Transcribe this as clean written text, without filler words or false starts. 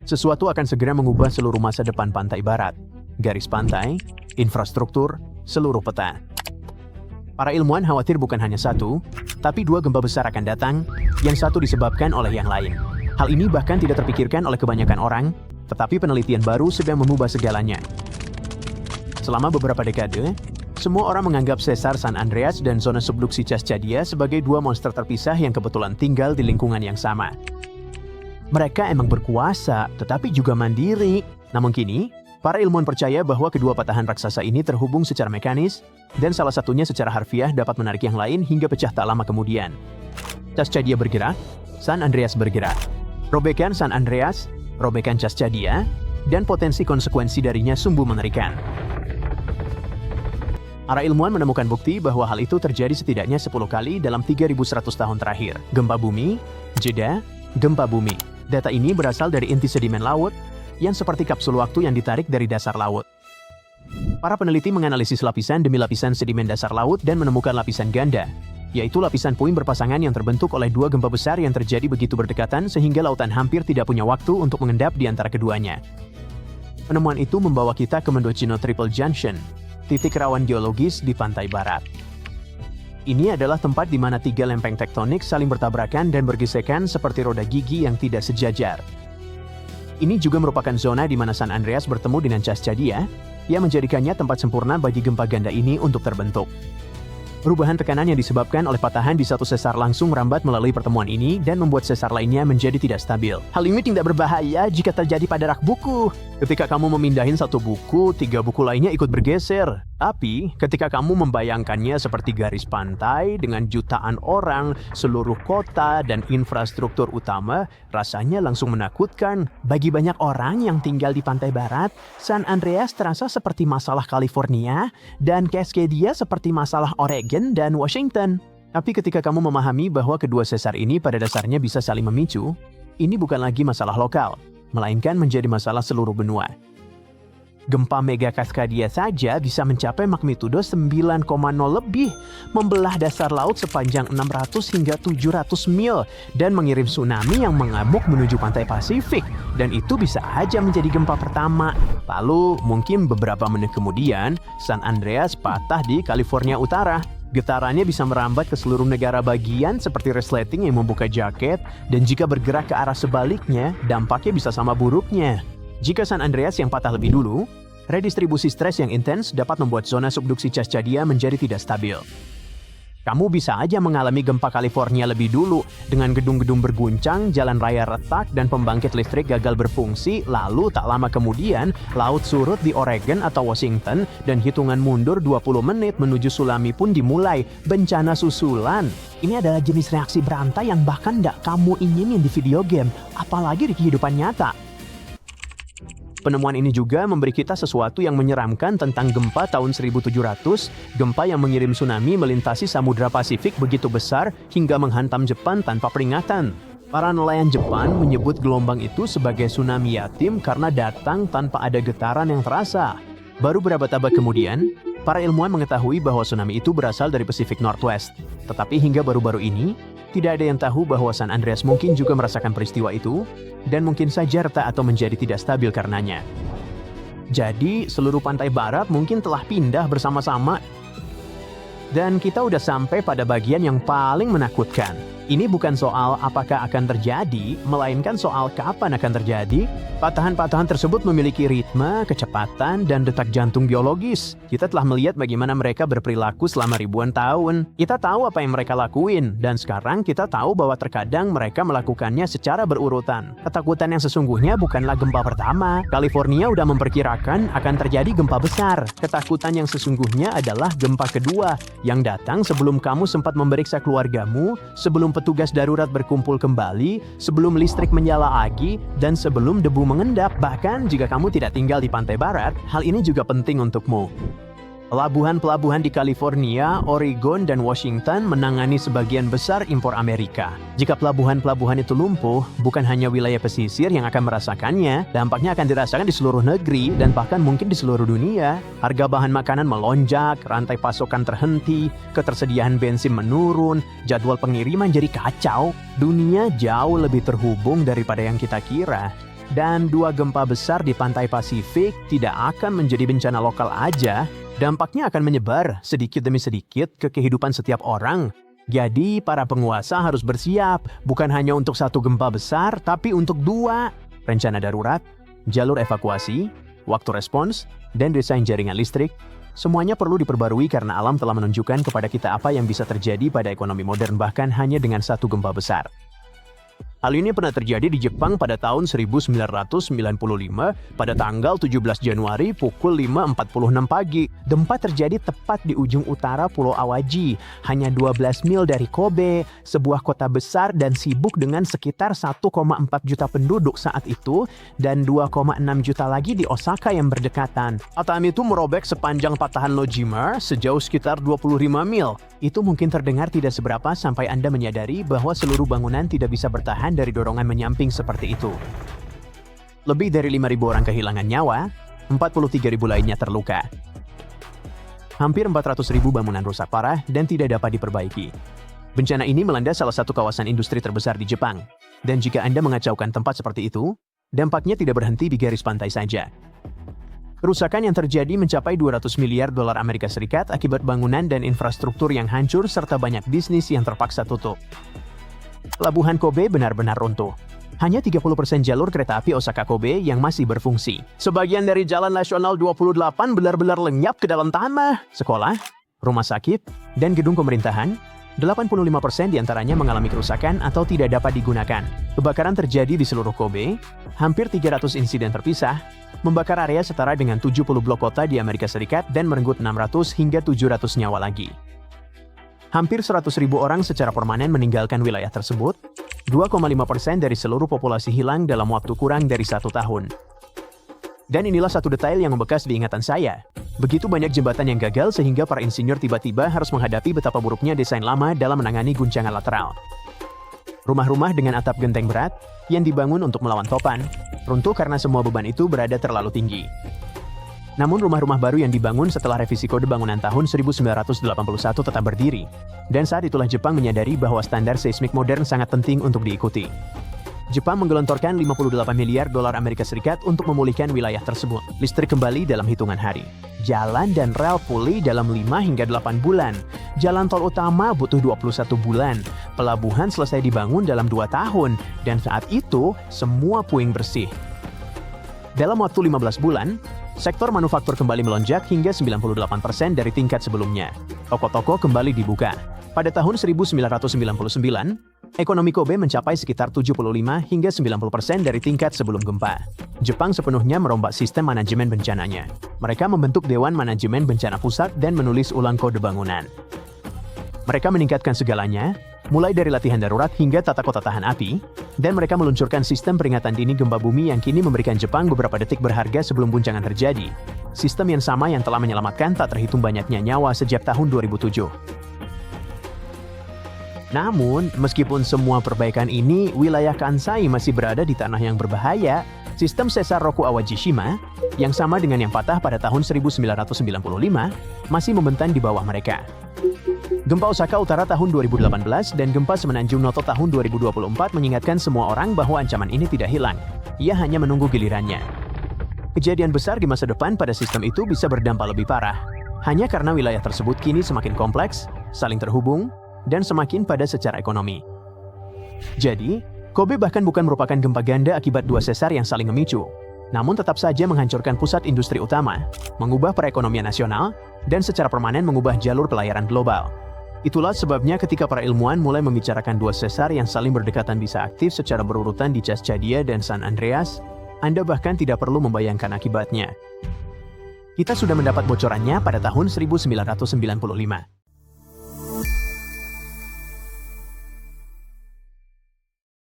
Sesuatu akan segera mengubah seluruh masa depan pantai barat. Garis pantai, infrastruktur, seluruh peta. Para ilmuwan khawatir bukan hanya satu, tapi dua gempa besar akan datang, yang satu disebabkan oleh yang lain. Hal ini bahkan tidak terpikirkan oleh kebanyakan orang, tetapi penelitian baru sedang mengubah segalanya. Selama beberapa dekade, semua orang menganggap sesar San Andreas dan zona subduksi Cascadia sebagai dua monster terpisah yang kebetulan tinggal di lingkungan yang sama. Mereka emang berkuasa, tetapi juga mandiri. Namun kini, para ilmuwan percaya bahwa kedua patahan raksasa ini terhubung secara mekanis, dan salah satunya secara harfiah dapat menarik yang lain hingga pecah tak lama kemudian. Cascadia bergerak, San Andreas bergerak. Robekan San Andreas, robekan Cascadia, dan potensi konsekuensi darinya sungguh mengerikan. Para ilmuwan menemukan bukti bahwa hal itu terjadi setidaknya 10 kali dalam 3.100 tahun terakhir. Gempa bumi, jeda, gempa bumi. Data ini berasal dari inti sedimen laut, yang seperti kapsul waktu yang ditarik dari dasar laut. Para peneliti menganalisis lapisan demi lapisan sedimen dasar laut dan menemukan lapisan ganda, yaitu lapisan puing berpasangan yang terbentuk oleh dua gempa besar yang terjadi begitu berdekatan sehingga lautan hampir tidak punya waktu untuk mengendap di antara keduanya. Penemuan itu membawa kita ke Mendocino Triple Junction, titik rawan geologis di pantai barat. Ini adalah tempat di mana tiga lempeng tektonik saling bertabrakan dan bergesekan seperti roda gigi yang tidak sejajar. Ini juga merupakan zona di mana San Andreas bertemu dengan Cascadia, yang menjadikannya tempat sempurna bagi gempa ganda ini untuk terbentuk. Perubahan tekanan yang disebabkan oleh patahan di satu sesar langsung merambat melalui pertemuan ini dan membuat sesar lainnya menjadi tidak stabil. Hal ini tidak berbahaya jika terjadi pada rak buku. Ketika kamu memindahin satu buku, 3 buku lainnya ikut bergeser. Tapi, ketika kamu membayangkannya seperti garis pantai dengan jutaan orang, seluruh kota, dan infrastruktur utama, rasanya langsung menakutkan. Bagi banyak orang yang tinggal di pantai barat, San Andreas terasa seperti masalah California, dan Cascadia seperti masalah Oregon dan Washington. Tapi ketika kamu memahami bahwa kedua sesar ini pada dasarnya bisa saling memicu, ini bukan lagi masalah lokal, melainkan menjadi masalah seluruh benua. Gempa mega Cascadia saja bisa mencapai magnitudo 9,0 lebih, membelah dasar laut sepanjang 600 hingga 700 mil, dan mengirim tsunami yang mengamuk menuju pantai Pasifik. Dan itu bisa aja menjadi gempa pertama. Lalu, mungkin beberapa menit kemudian, San Andreas patah di California Utara. Getarannya bisa merambat ke seluruh negara bagian seperti resleting yang membuka jaket, dan jika bergerak ke arah sebaliknya, dampaknya bisa sama buruknya. Jika San Andreas yang patah lebih dulu, redistribusi stres yang intens dapat membuat zona subduksi Cascadia menjadi tidak stabil. Kamu bisa aja mengalami gempa California lebih dulu, dengan gedung-gedung berguncang, jalan raya retak, dan pembangkit listrik gagal berfungsi, lalu tak lama kemudian, laut surut di Oregon atau Washington, dan hitungan mundur 20 menit menuju tsunami pun dimulai, bencana susulan. Ini adalah jenis reaksi berantai yang bahkan tidak kamu inginin di video game, apalagi di kehidupan nyata. Penemuan ini juga memberi kita sesuatu yang menyeramkan tentang gempa tahun 1700, gempa yang mengirim tsunami melintasi Samudra Pasifik begitu besar hingga menghantam Jepang tanpa peringatan. Para nelayan Jepang menyebut gelombang itu sebagai tsunami yatim karena datang tanpa ada getaran yang terasa. Baru berabad-abad kemudian, para ilmuwan mengetahui bahwa tsunami itu berasal dari Pacific Northwest. Tetapi hingga baru-baru ini, tidak ada yang tahu bahwa San Andreas mungkin juga merasakan peristiwa itu, dan mungkin saja retak atau menjadi tidak stabil karenanya. Jadi, seluruh pantai barat mungkin telah pindah bersama-sama. Dan kita udah sampai pada bagian yang paling menakutkan. Ini bukan soal apakah akan terjadi, melainkan soal kapan akan terjadi. Patahan-patahan tersebut memiliki ritme, kecepatan, dan detak jantung biologis. Kita telah melihat bagaimana mereka berperilaku selama ribuan tahun. Kita tahu apa yang mereka lakuin, dan sekarang kita tahu bahwa terkadang mereka melakukannya secara berurutan. Ketakutan yang sesungguhnya bukanlah gempa pertama. California udah memperkirakan akan terjadi gempa besar. Ketakutan yang sesungguhnya adalah gempa kedua, yang datang sebelum kamu sempat memeriksa keluargamu, sebelum petugas darurat berkumpul kembali, sebelum listrik menyala lagi, dan sebelum debu mengendap. Bahkan jika kamu tidak tinggal di pantai barat, hal ini juga penting untukmu. Pelabuhan-pelabuhan di California, Oregon, dan Washington menangani sebagian besar impor Amerika. Jika pelabuhan-pelabuhan itu lumpuh, bukan hanya wilayah pesisir yang akan merasakannya, dampaknya akan dirasakan di seluruh negeri dan bahkan mungkin di seluruh dunia. Harga bahan makanan melonjak, rantai pasokan terhenti, ketersediaan bensin menurun, jadwal pengiriman jadi kacau. Dunia jauh lebih terhubung daripada yang kita kira. dan 2 gempa besar di pantai Pasifik tidak akan menjadi bencana lokal aja, dampaknya akan menyebar sedikit demi sedikit ke kehidupan setiap orang. Jadi para penguasa harus bersiap, bukan hanya untuk 1 gempa besar, tapi untuk 2. Rencana darurat, jalur evakuasi, waktu respons, dan desain jaringan listrik, semuanya perlu diperbarui karena alam telah menunjukkan kepada kita apa yang bisa terjadi pada ekonomi modern bahkan hanya dengan 1 gempa besar. Hal ini pernah terjadi di Jepang pada tahun 1995 pada tanggal 17 Januari pukul 5.46 pagi. Gempa terjadi tepat di ujung utara Pulau Awaji, hanya 12 mil dari Kobe, sebuah kota besar dan sibuk dengan sekitar 1,4 juta penduduk saat itu dan 2,6 juta lagi di Osaka yang berdekatan. Atam itu merobek sepanjang patahan Nojima sejauh sekitar 25 mil. Itu mungkin terdengar tidak seberapa sampai Anda menyadari bahwa seluruh bangunan tidak bisa bertahan dari dorongan menyamping seperti itu. Lebih dari 5.000 orang kehilangan nyawa, 43.000 lainnya terluka. Hampir 400.000 bangunan rusak parah dan tidak dapat diperbaiki. Bencana ini melanda salah satu kawasan industri terbesar di Jepang. Dan jika Anda mengacaukan tempat seperti itu, dampaknya tidak berhenti di garis pantai saja. Kerusakan yang terjadi mencapai 200 miliar dolar Amerika Serikat akibat bangunan dan infrastruktur yang hancur serta banyak bisnis yang terpaksa tutup. Pelabuhan Kobe benar-benar runtuh. Hanya 30% jalur kereta api Osaka-Kobe yang masih berfungsi. Sebagian dari Jalan Nasional 28 benar-benar lenyap ke dalam tanah. Sekolah, rumah sakit, dan gedung pemerintahan, 85% diantaranya mengalami kerusakan atau tidak dapat digunakan. Kebakaran terjadi di seluruh Kobe, hampir 300 insiden terpisah, membakar area setara dengan 70 blok kota di Amerika Serikat dan merenggut 600 hingga 700 nyawa lagi. Hampir 100.000 orang secara permanen meninggalkan wilayah tersebut, 2,5% dari seluruh populasi hilang dalam waktu kurang dari 1 tahun. Dan inilah satu detail yang membekas di ingatan saya. Begitu banyak jembatan yang gagal sehingga para insinyur tiba-tiba harus menghadapi betapa buruknya desain lama dalam menangani guncangan lateral. Rumah-rumah dengan atap genteng berat yang dibangun untuk melawan topan, runtuh karena semua beban itu berada terlalu tinggi. Namun rumah-rumah baru yang dibangun setelah revisi kode bangunan tahun 1981 tetap berdiri. Dan saat itulah Jepang menyadari bahwa standar seismik modern sangat penting untuk diikuti. Jepang menggelontorkan 58 miliar dolar Amerika Serikat untuk memulihkan wilayah tersebut. Listrik kembali dalam hitungan hari. Jalan dan rel pulih dalam 5 hingga 8 bulan. Jalan tol utama butuh 21 bulan. Pelabuhan selesai dibangun dalam 2 tahun. Dan saat itu, semua puing bersih. Dalam waktu 15 bulan, sektor manufaktur kembali melonjak hingga 98% dari tingkat sebelumnya. Toko-toko kembali dibuka. Pada tahun 1999, ekonomi Kobe mencapai sekitar 75 hingga 90% dari tingkat sebelum gempa. Jepang sepenuhnya merombak sistem manajemen bencananya. Mereka membentuk Dewan Manajemen Bencana Pusat dan menulis ulang kode bangunan. Mereka meningkatkan segalanya, mulai dari latihan darurat hingga tata kota tahan api, dan mereka meluncurkan sistem peringatan dini gempa bumi yang kini memberikan Jepang beberapa detik berharga sebelum guncangan terjadi. Sistem yang sama yang telah menyelamatkan tak terhitung banyaknya nyawa sejak tahun 2007. Namun, meskipun semua perbaikan ini, wilayah Kansai masih berada di tanah yang berbahaya. Sistem sesar Roku Awajishima, yang sama dengan yang patah pada tahun 1995, masih membentang di bawah mereka. Gempa Osaka Utara tahun 2018 dan gempa Semenanjung Noto tahun 2024 mengingatkan semua orang bahwa ancaman ini tidak hilang. Ia hanya menunggu gilirannya. Kejadian besar di masa depan pada sistem itu bisa berdampak lebih parah. Hanya karena wilayah tersebut kini semakin kompleks, saling terhubung, dan semakin padat secara ekonomi. Jadi, Kobe bahkan bukan merupakan gempa ganda akibat 2 sesar yang saling memicu, namun tetap saja menghancurkan pusat industri utama, mengubah perekonomian nasional, dan secara permanen mengubah jalur pelayaran global. Itulah sebabnya ketika para ilmuwan mulai membicarakan 2 sesar yang saling berdekatan bisa aktif secara berurutan di Cascadia dan San Andreas, Anda bahkan tidak perlu membayangkan akibatnya. Kita sudah mendapat bocorannya pada tahun 1995.